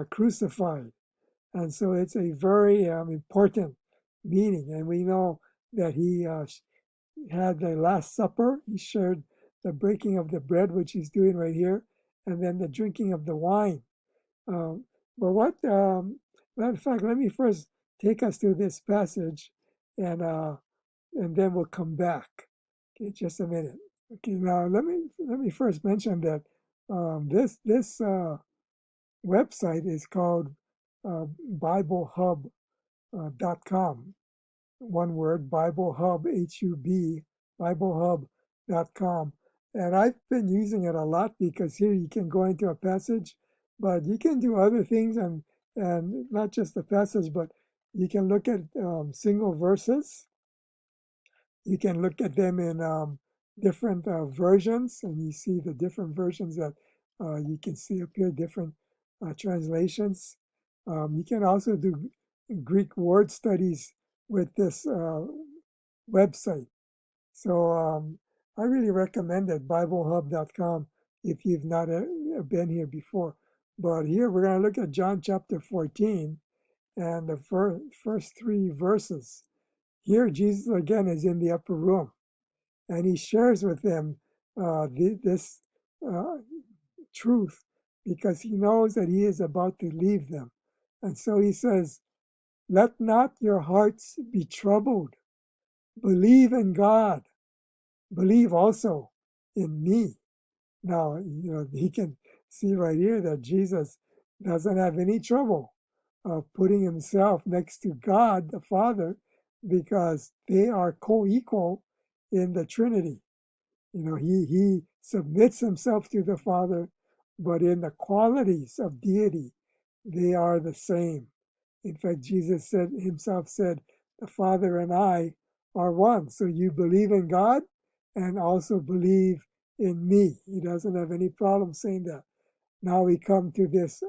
crucified. And so it's a very important meeting. And we know that he had the Last Supper. He shared the breaking of the bread, which he's doing right here, and then the drinking of the wine. Um, but matter of fact, let me first take us through this passage, and then we'll come back. Okay, just a minute. Okay, now let me first mention that this website is called BibleHub.com. One word, Bible Hub, H-U-B, BibleHub.com. And I've been using it a lot because here you can go into a passage, but you can do other things, and not just the passage, but you can look at single verses. You can look at them in different versions, and you see the different versions that you can see appear, different translations. You can also do Greek word studies with this website. So I really recommend it, BibleHub.com, if you've not been here before. But here we're going to look at John chapter 14 and the first three verses. Here, Jesus again is in the upper room, and he shares with them this uh, truth because he knows that he is about to leave them. And so he says, "Let not your hearts be troubled. Believe in God. Believe also in me." Now, he can see right here that Jesus doesn't have any trouble putting himself next to God the Father because they are co-equal in the Trinity. He submits himself to the Father, but in the qualities of deity, they are the same. In fact, Jesus said, "The Father and I are one." So you believe in God and also believe in me. He doesn't have any problem saying that. Now we come to this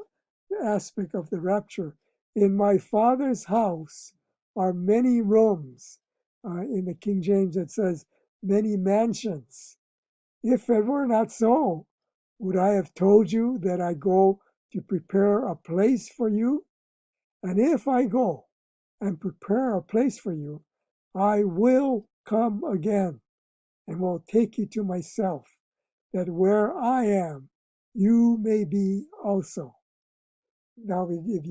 aspect of the rapture. In my Father's house are many rooms. In the King James, it says many mansions. If it were not so, would I have told you that I go to prepare a place for you? And if I go and prepare a place for you, I will come again and will take you to myself, that where I am, you may be also. Now, if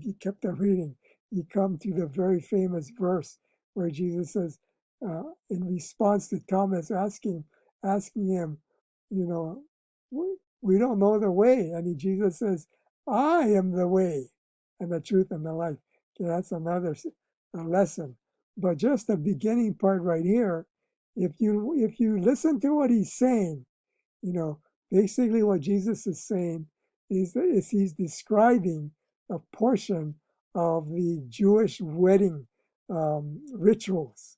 you kept on reading, you come to the very famous verse where Jesus says, in response to Thomas asking him, you know, we don't know the way, and Jesus says, "I am the way, and the truth, and the life." Okay, that's another lesson. But just the beginning part right here, if you listen to what he's saying, you know, basically what Jesus is saying is he's describing a portion of the Jewish wedding rituals.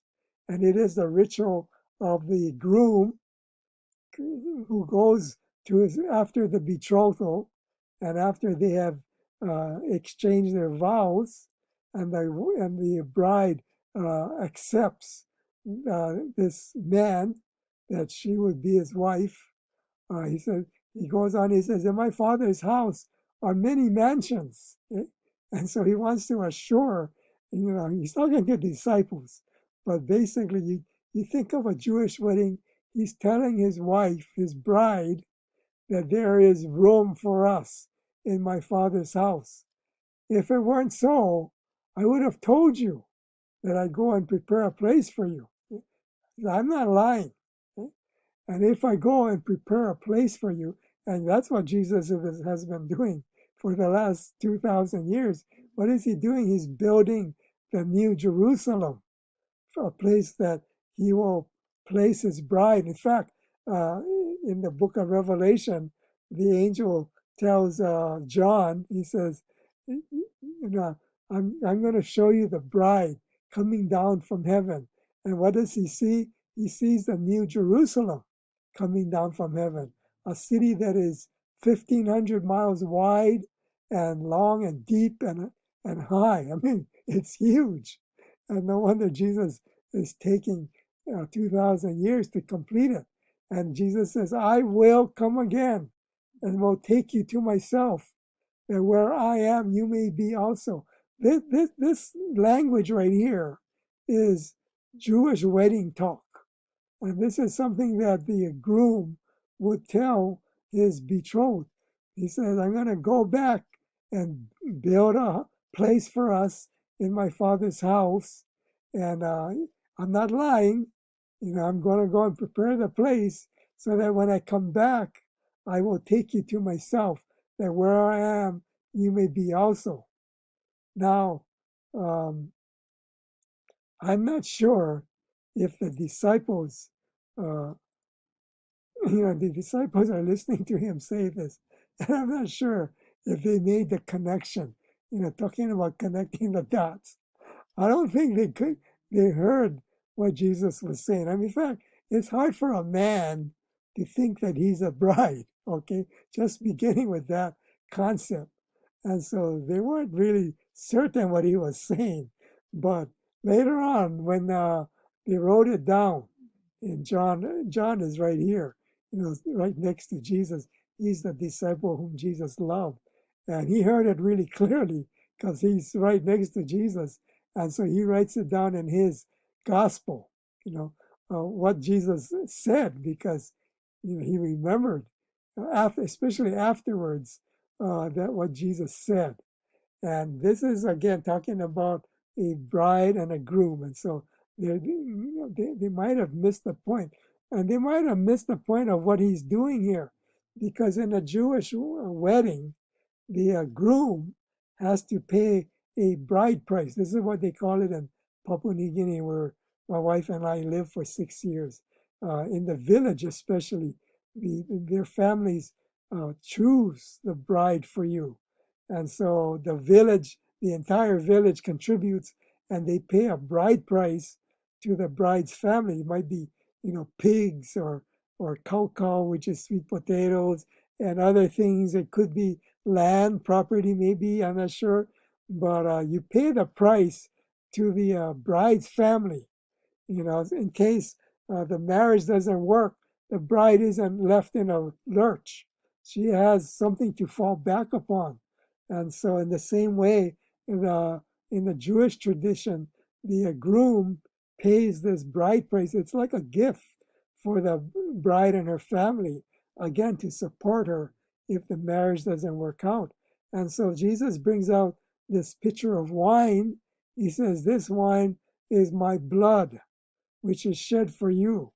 And it is the ritual of the groom who goes to his, after the betrothal and after they have exchanged their vows, and the bride accepts this man that she would be his wife. He goes on, he says, "In my Father's house are many mansions." And so he wants to assure, he's talking to disciples, but basically, you think of a Jewish wedding, he's telling his wife, his bride, that there is room for us in my Father's house. If it weren't so, I would have told you that I go and prepare a place for you. I'm not lying. And if I go and prepare a place for you, and that's what Jesus has been doing for the last 2,000 years, what is he doing? He's building the new Jerusalem, a place that he will place his bride. In fact, in the book of Revelation, the angel tells John, he says, I'm going to show you the bride coming down from heaven. And what does he see? He sees the new Jerusalem coming down from heaven, a city that is 1,500 miles wide and long and deep and high. I mean, it's huge. And no wonder Jesus is taking 2,000 years to complete it. And Jesus says, "I will come again and will take you to myself, that where I am, you may be also. This language right here is Jewish wedding talk. And this is something that the groom would tell his betrothed. He says, I'm going to go back and build a place for us in my father's house. And I'm not lying. I'm going to go and prepare the place so that when I come back, I will take you to myself, that where I am, you may be also. Now, um, I'm not sure if the disciples uh, the disciples are listening to him say this, and I'm not sure if they made the connection, talking about connecting the dots. I don't think they could, they heard what Jesus was saying. I mean, in fact, it's hard for a man to think that he's a bride, okay? Just beginning with that concept. And so they weren't really certain what he was saying. But later on, when they wrote it down, and John is right here, right next to Jesus. He's the disciple whom Jesus loved. And he heard it really clearly because he's right next to Jesus. And so he writes it down in his gospel, what Jesus said, because he remembered, especially afterwards, that what Jesus said. And this is again talking about a bride and a groom. And so they might have missed the point. And they might have missed the point of what he's doing here. Because in a Jewish wedding, the groom has to pay a bride price. This is what they call it in Papua New Guinea, where my wife and I lived for 6 years. In the village, especially, their families choose the bride for you. And so the village, the entire village contributes and they pay a bride price to the bride's family. It might be, pigs or cow, which is sweet potatoes, and other things. It could be land, property, maybe, I'm not sure. But you pay the price to the bride's family, in case the marriage doesn't work, the bride isn't left in a lurch. She has something to fall back upon. And so, in the same way, in the Jewish tradition, the groom pays this bride price. It's like a gift for the bride and her family, again, to support her if the marriage doesn't work out. And so, Jesus brings out this pitcher of wine. He says, this wine is my blood, which is shed for you.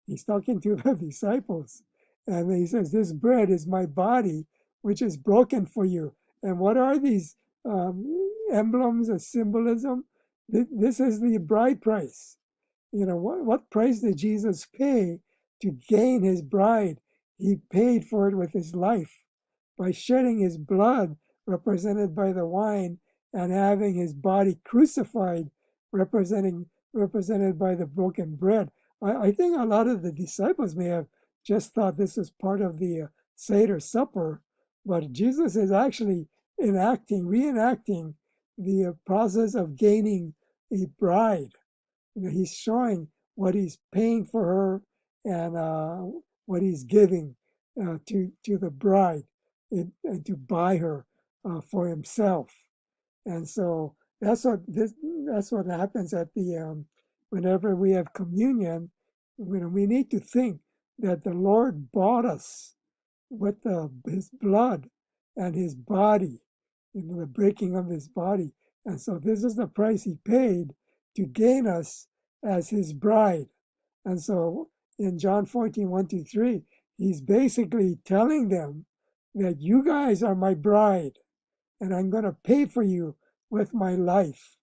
He's talking to the disciples. And he says, this bread is my body, which is broken for you. And what are these emblems of symbolism? This is the bride price. What price did Jesus pay to gain his bride? He paid for it with his life by shedding his blood, represented by the wine, and having his body crucified, represented by the broken bread. I think a lot of the disciples may have just thought this was part of the Seder supper, but Jesus is actually reenacting the process of gaining a bride. He's showing what he's paying for her and what he's giving to the bride and to buy her for himself. And so that's what happens at the whenever we have communion. We need to think that the Lord bought us with his blood and his body, the breaking of his body. And so this is the price he paid to gain us as his bride. And so in John 14, 1-3, he's basically telling them that you guys are my bride and I'm going to pay for you with my life.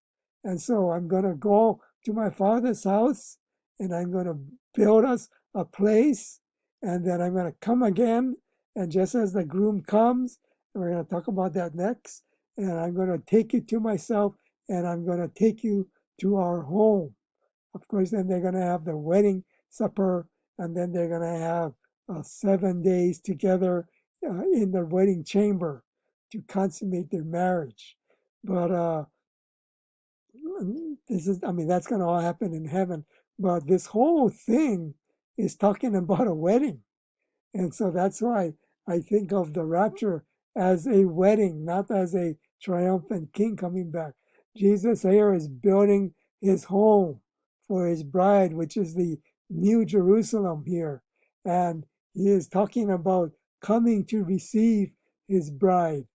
And so I'm going to go to my father's house and I'm going to build us a place. And then I'm going to come again. And just as the groom comes, and we're going to talk about that next, and I'm going to take you to myself and I'm going to take you to our home. Of course, then they're going to have the wedding supper and then they're going to have 7 days together in the wedding chamber to consummate their marriage. But that's going to all happen in heaven. But this whole thing is talking about a wedding. And so that's why I think of the rapture as a wedding, not as a triumphant king coming back. Jesus here is building his home for his bride, which is the New Jerusalem here. And he is talking about coming to receive his bride.